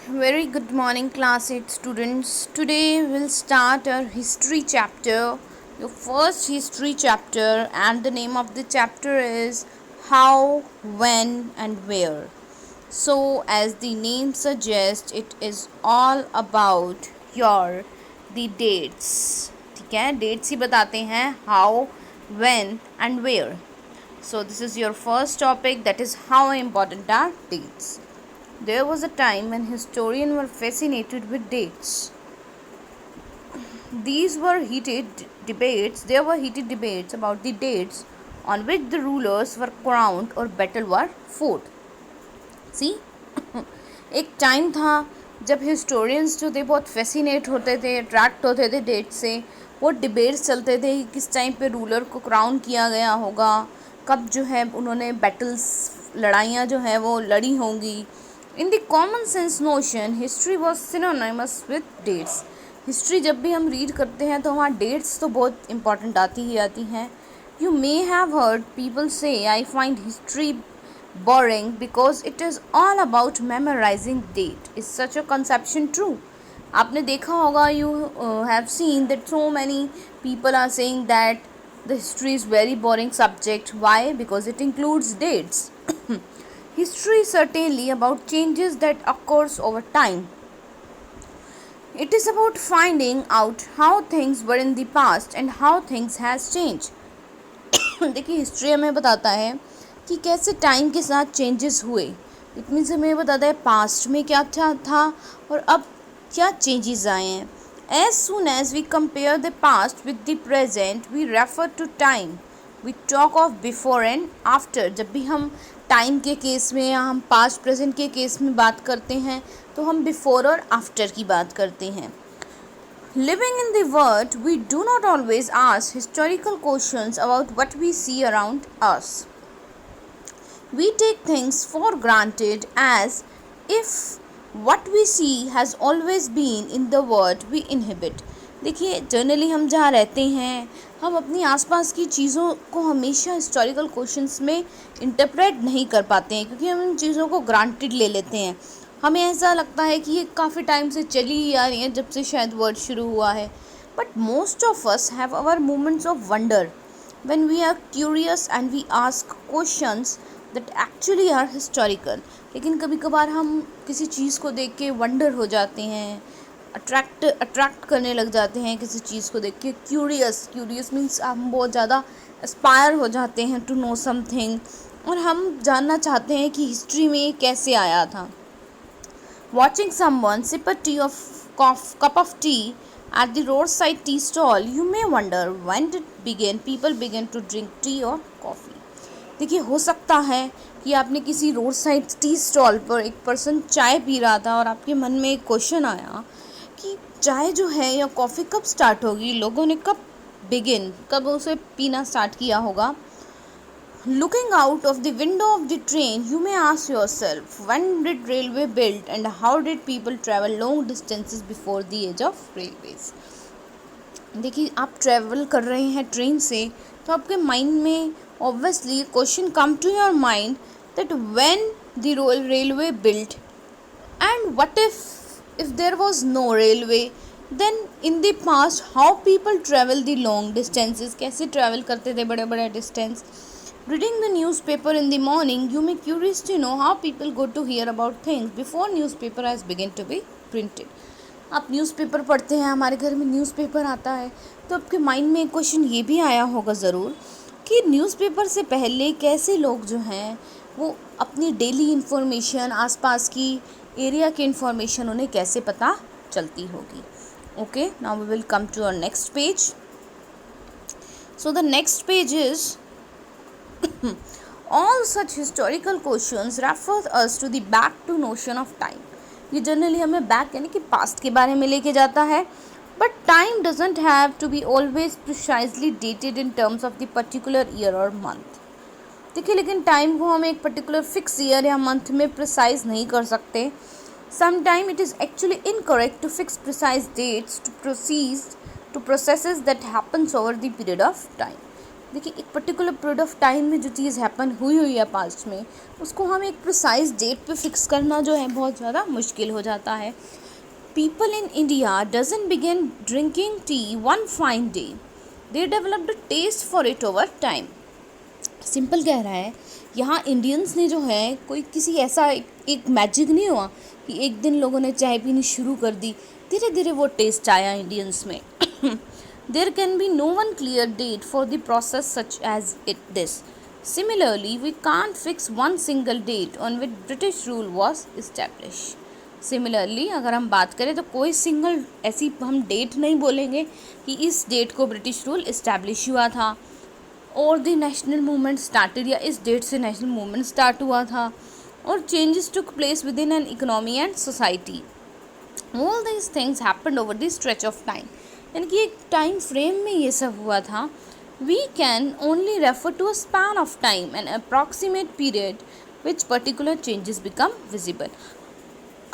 Very good morning, class 8 students. Today we'll start our history chapter, your first history chapter, and the name of the chapter is How, When, and Where. So, as the name suggests, it is all about your the dates. ठीक है, dates ही बताते हैं how, when, and where. So, this is your first topic, that is how important are dates. There was a time when historians were fascinated with dates. There were heated debates about the dates on which the rulers were crowned or battle were fought. See, एक time था जब historians जो थे बहुत fascinate होते थे, attract होते थे डेट से. वो डिबेट्स चलते थे कि किस टाइम पे रूलर को क्राउन किया गया होगा, कब जो है उन्होंने बैटल्स, लड़ाइयाँ जो है वो लड़ी होंगी. In the common sense notion history was synonymous with dates. History जब भी हम रीड करते हैं तो वहाँ डेट्स तो बहुत इंपॉर्टेंट आती ही आती हैं. You may have heard people से I find history boring because it is all about memorizing date. Is such a conception true? आपने देखा होगा, you have seen that so many people are saying that the history is very boring subject. Why? Because it includes dates. History is certainly about changes that occurs over time. It is about finding out how things were in the past and how things has changed. देखिए, history हमें बताता है कि कैसे time के साथ changes हुए. It means हमें बताता है पास्ट में क्या था और अब क्या चेंजेस आए हैं. As soon as we compare the past with the present we refer to time. We talk of before and after. जब भी हम टाइम के केस में या हम पास्ट प्रेजेंट के केस में बात करते हैं तो हम बिफोर और आफ्टर की बात करते हैं. Living in the world, we do not always ask historical questions about what we see around us. We take things for granted as if what we see has always been in the world we inhabit. देखिए, generally हम जहाँ रहते हैं हम अपनी आसपास की चीज़ों को हमेशा हिस्टोरिकल क्वेश्चंस में इंटरप्रेट नहीं कर पाते हैं, क्योंकि हम इन चीज़ों को ग्रांटेड ले लेते हैं. हमें ऐसा लगता है कि ये काफ़ी टाइम से चली ही आ रही है, जब से शायद वर्ड शुरू हुआ है. But most of us have our moments of wonder when we are curious and we ask questions that actually are historical. लेकिन कभी कभार हम किसी चीज़ को देख के वंडर हो जाते हैं, अट्रैक्ट करने लग जाते हैं किसी चीज़ को देख के. क्यूरियस मीन्स हम बहुत ज़्यादा एस्पायर हो जाते हैं टू नो समथिंग, और हम जानना चाहते हैं कि हिस्ट्री में ये कैसे आया था. Watching someone sip a cup of tea at the roadside tea stall, you may wonder when people began to drink tea or coffee. देखिए, हो सकता है कि आपने किसी रोड साइड टी स्टॉल पर एक पर्सन चाय पी रहा था और आपके मन में एक क्वेश्चन आया कि चाय जो है या कॉफ़ी कब स्टार्ट होगी, लोगों ने कब उसे पीना स्टार्ट किया होगा. Looking out of the window of the train, you may ask yourself, when did railway build and how did people travel long distances before the age of railways? देखिए, आप ट्रैवल कर रहे हैं ट्रेन से तो आपके माइंड में obviously question come to your mind that when the railway built and what if there was no railway, then in the past how people travel the long distances. कैसे travel करते थे बड़े बड़े distance. Reading the newspaper in the morning, you may curious to know how people go to hear about things before newspaper has begun to be printed. आप newspaper पढ़ते हैं, हमारे घर में न्यूज़पेपर आता है, तो आपके माइंड में एक क्वेश्चन ये भी आया होगा ज़रूर कि न्यूज़पेपर से पहले कैसे लोग जो हैं वो अपनी डेली इन्फॉर्मेशन, आसपास की एरिया की इन्फॉर्मेशन उन्हें कैसे पता चलती होगी. Okay, now we will come to our next page. So the next page is all such historical questions refer us to the back to notion of time. ये generally हमें बैक यानी कि पास्ट के बारे में लेके जाता है. But time doesn't have to be always precisely dated in terms of the particular year और मंथ. देखिए, लेकिन टाइम को हम एक पर्टिकुलर फिक्स ईयर या मंथ में प्रिसाइज नहीं कर सकते. Sometime it is actually incorrect to fix precise dates to processes that happens over the period of time. देखिए एक पर्टिकुलर पीरियड ऑफ टाइम में जो चीज़ हैपन हुई है पास्ट में, उसको हम एक प्रिसाइज डेट पे फिक्स करना जो है बहुत ज़्यादा मुश्किल हो जाता है. People in India doesn't begin drinking tea one fine day. They developed a taste for it over time. Simple कह रहा है, यहाँ इंडियंस ने जो है कोई किसी ऐसा एक मैजिक नहीं हुआ कि एक दिन लोगों ने चाय पीनी शुरू कर दी, धीरे धीरे वो टेस्ट आया इंडियंस में. There can be no one clear date for the process such as this. Similarly, we can't fix one single date on which British rule was established. Similarly अगर हम बात करें तो कोई सिंगल ऐसी हम डेट नहीं बोलेंगे कि इस डेट को ब्रिटिश रूल इस्टेब्लिश हुआ था और द नेशनल मूवमेंट स्टार्टेड, या इस डेट से नेशनल मूवमेंट स्टार्ट हुआ था और changes took place with in an economy and society. All these things happened over the stretch of time. यानी कि एक टाइम फ्रेम में ये सब हुआ था. We can only refer to a span of time and approximate period which particular changes become visible.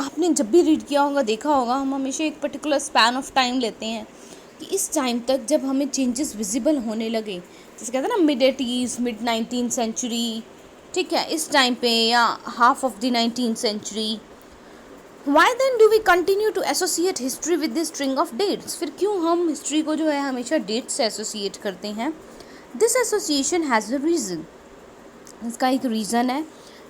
आपने जब भी रीड किया होगा, देखा होगा, हम हमेशा एक पर्टिकुलर स्पैन ऑफ टाइम लेते हैं कि इस टाइम तक जब हमें चेंजेस विजिबल होने लगे, जैसे कहते हैं ना mid 80s, mid 19th century, ठीक है, इस टाइम पे, या half of the 19th century. Why then do we continue to associate history with this string of dates. फिर क्यों हम हिस्ट्री को जो है हमेशा डेट से एसोसिएट करते हैं. This association has a reason. इसका एक रीज़न है.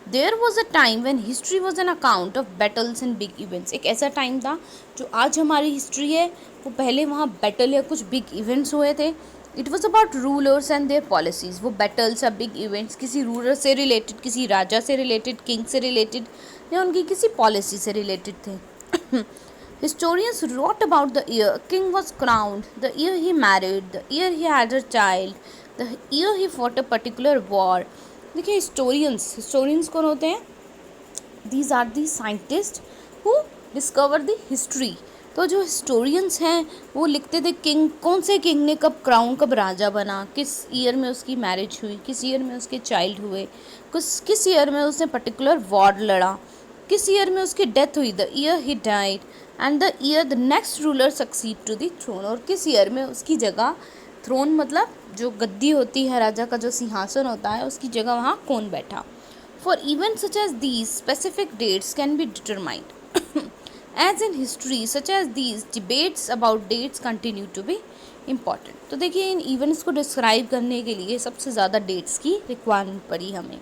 There was a time when history was an account of battles and big events. एक ऐसा टाइम था जो आज हमारी हिस्ट्री है, वो पहले वहाँ बैटल या कुछ बिग इवेंट्स हुए थे. It was about rulers and their policies. वो बैटल्स या बिग इवेंट्स किसी रूलर से रिलेटेड, किसी राजा से रिलेटेड, किंग से रिलेटेड, या उनकी किसी पॉलिसी से रिलेटेड थे. Historians wrote about the year king was crowned, the year he married, the year he had a child, the year he fought a particular war. देखिए हिस्टोरियंस कौन होते हैं. These are the scientist who discover the history. तो जो historians हैं वो लिखते थे किंग, कौन से किंग ने कब क्राउन, कब राजा बना, किस ईयर में उसकी मैरिज हुई, किस ईयर में उसके चाइल्ड हुए, किस ईयर में उसने पर्टिकुलर वॉर लड़ा, किस ईयर में उसकी डेथ हुई, the year he died, and the year the next ruler succeed to the throne. और किस ईयर में उसकी जगह, थ्रोन मतलब जो गद्दी होती है, राजा का जो सिंहासन होता है, उसकी जगह वहाँ कौन बैठा. For event such as these specific dates can be determined. As in history such as these debates about dates continue to be important. तो देखिए इन इवेंट्स को डिस्क्राइब करने के लिए सबसे ज़्यादा डेट्स की रिक्वायरमेंट पड़ी हमें.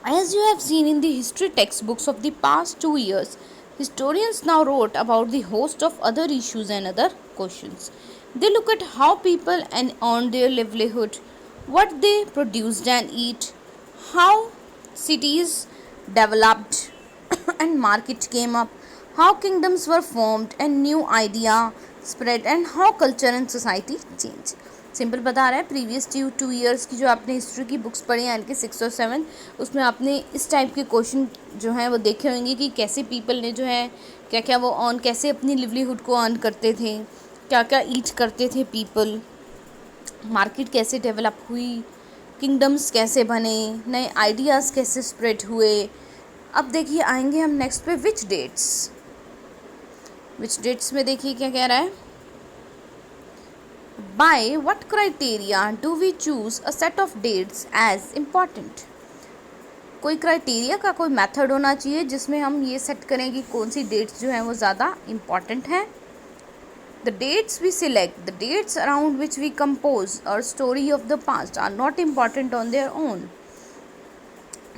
As you have seen in the history textbooks of the past 2 years, historians now wrote about the host of other issues and other questions. They look at how people earned their livelihood, what they produced and eat, how cities developed and market came up, how kingdoms were formed and new idea spread, and how culture and society changed. Simple बता रहा है. Previous 2 years की जो आपने history की books पढ़ी हैं, यानी कि 6 और 7, उसमें आपने इस टाइप के क्वेश्चन जो हैं वो देखे होंगे कि कैसे पीपल ने जो है क्या क्या वो अर्न, कैसे अपनी लिवलीहुड को अर्न करते थे, क्या क्या ईट करते थे पीपल, मार्केट कैसे डेवलप हुई, किंगडम्स कैसे बने, नए आइडियाज़ कैसे स्प्रेड हुए. अब देखिए आएंगे हम नेक्स्ट पे विच डेट्स में देखिए क्या कह रहा है. By what criteria do we choose a set of dates as important? कोई क्राइटेरिया का कोई मेथड होना चाहिए जिसमें हम ये सेट करें कि कौन सी डेट्स जो हैं वो ज़्यादा इम्पॉर्टेंट हैं. The dates we select, the dates around which we compose our story of the past are not important on their own.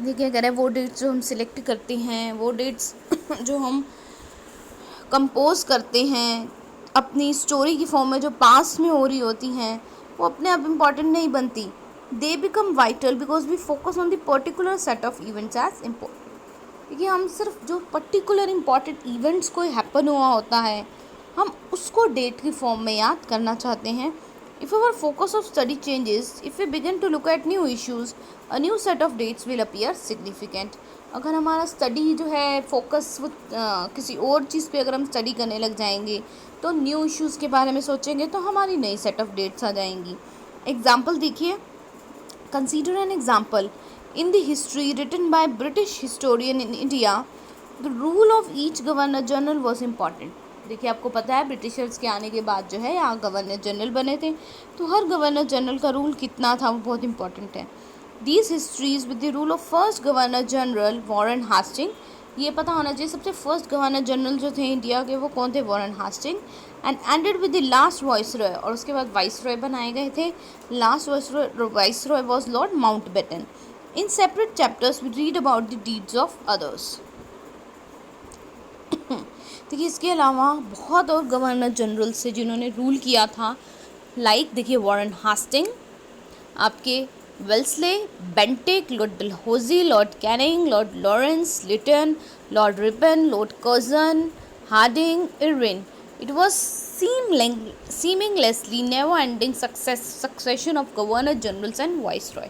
देखिए कह रहे हैं वो डेट्स जो हम सिलेक्ट करते हैं, वो डेट्स जो हम कंपोज करते हैं अपनी स्टोरी की फॉर्म में, जो पास्ट में हो रही होती हैं, वो अपने आप इम्पॉर्टेंट नहीं बनती. They become vital because we focus on the particular set of events as important. देखिए हम सिर्फ जो पर्टिकुलर इम्पॉर्टेंट इवेंट्स कोई हैपन हुआ होता है, हम उसको डेट की फॉर्म में याद करना चाहते हैं. If our focus of study changes, if we begin to look at new issues, a new set of dates will appear significant. अगर हमारा स्टडी जो है फोकस किसी और चीज़ पे अगर हम स्टडी करने लग जाएंगे, तो न्यू इश्यूज़ के बारे में सोचेंगे, तो हमारी नई सेट ऑफ डेट्स आ जाएंगी. एग्जाम्पल देखिए, consider an example. In the history written by British historian in India, the rule of each governor general was important. देखिए आपको पता है ब्रिटिशर्स के आने के बाद जो है यहाँ गवर्नर जनरल बने थे, तो हर गवर्नर जनरल का रूल कितना था वो बहुत इंपॉर्टेंट है। These histories with the rule of first governor general Warren Hastings, ये पता होना चाहिए सबसे फर्स्ट गवर्नर जनरल जो थे इंडिया के वो कौन थे, Warren Hasting, and ended with the last viceroy, और उसके बाद वाइसरॉय बनाए गए थे। Last viceroy was Lord Mountbatten. In separate chapters we read about the deeds of others. देखिए इसके अलावा बहुत और गवर्नर जनरल से जिन्होंने रूल किया था, लाइक देखिए वॉरेन हास्टिंग, आपके Wellesley, Bentinck, Lord Dalhousie, Lord Canning, Lord Lawrence, Lytton, Lord Ripon, Lord Curzon, Hardinge, Irwin. It was seamlessly never-ending succession of governor generals and viceroy.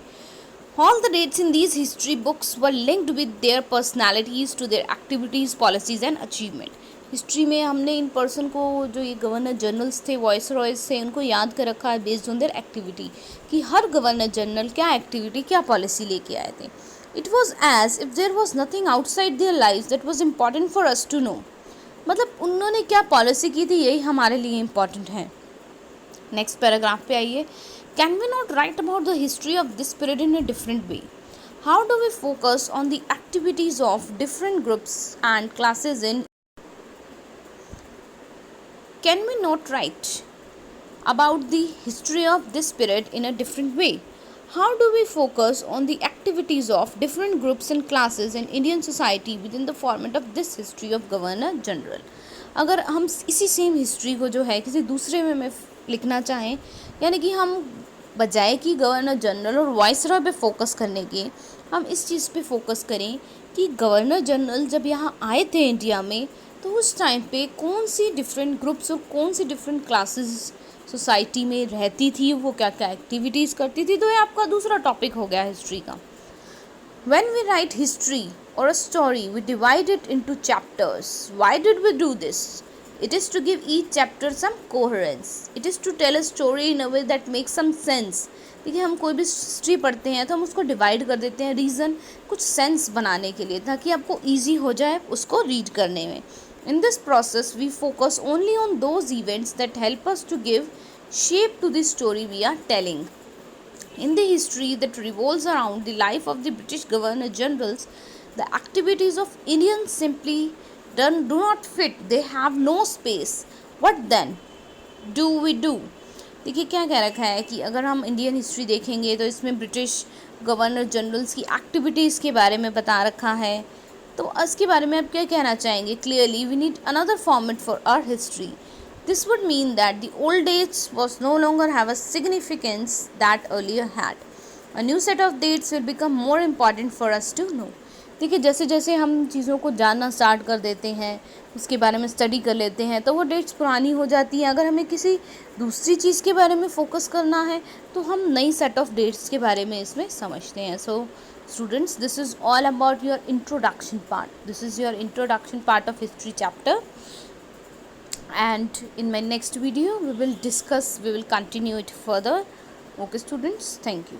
All the dates in these history books were linked with their personalities to their activities, policies and achievement. History में हमने in person को, जो ये governor generals थे, viceroys थे, उनको याद कर रखा है बेस्ड ऑन देयर एक्टिविटी, कि हर गवर्नर जनरल क्या एक्टिविटी, क्या पॉलिसी लेके आए थे. It was as if there was nothing outside their life that was important for us to know. मतलब उन्होंने क्या पॉलिसी की थी यही हमारे लिए इम्पॉर्टेंट है. नेक्स्ट पैराग्राफ पे आइए. Can we not write about the history of this period in a different way? How do we focus on the activities of different groups and classes in? Can we not write about the history of this period in a different way? How do we focus on the activities of different groups and classes in Indian society within the format of this history of Governor General? अगर हम इसी same history को जो है किसी दूसरे में लिखना चाहें, यानी कि हम बजाय कि गवर्नर जनरल और वाइसरॉय पे फोकस करने के, हम इस चीज़ पे फोकस करें कि गवर्नर जनरल जब यहाँ आए थे इंडिया में, तो उस टाइम पे कौन सी डिफरेंट ग्रुप्स और कौन सी डिफरेंट क्लासेस सोसाइटी में रहती थी, वो क्या क्या एक्टिविटीज़ करती थी. तो ये आपका दूसरा टॉपिक हो गया हिस्ट्री का. व्हेन वी राइट हिस्ट्री और a story we divide it into chapters. Why did we do this? It is to give each chapter some coherence. It is to tell a story in a way that makes some sense. देखिए हम कोई भी history पढ़ते हैं तो हम उसको divide कर देते हैं, रीज़न कुछ सेंस बनाने के लिए, ताकि आपको ईजी हो जाए उसको रीड करने में. In this process, we focus only on those events that help us to give shape to the story we are telling. In the history that revolves around the life of the British Governor Generals, the activities of Indians simply do not fit. They have no space. What then do we do? देखिए क्या कह रखा है कि अगर हम Indian history देखेंगे तो इसमें ब्रिटिश गवर्नर जनरल्स की एक्टिविटीज़ के बारे में बता रखा है. तो इसके बारे में आप क्या कहना चाहेंगे? Clearly we need another format for our history. This would mean that the old dates was no longer have a significance that earlier had. A new set of dates will become more important for us to know. देखिए जैसे जैसे हम चीज़ों को जानना start कर देते हैं, उसके बारे में स्टडी कर लेते हैं, तो वो डेट्स पुरानी हो जाती हैं. अगर हमें किसी दूसरी चीज़ के बारे में फोकस करना है तो हम नई सेट ऑफ डेट्स के बारे में इसमें समझते हैं. सो students, this is all about your introduction part. This is your introduction part of history chapter, and in my next video we will continue it further. Okay students, thank you.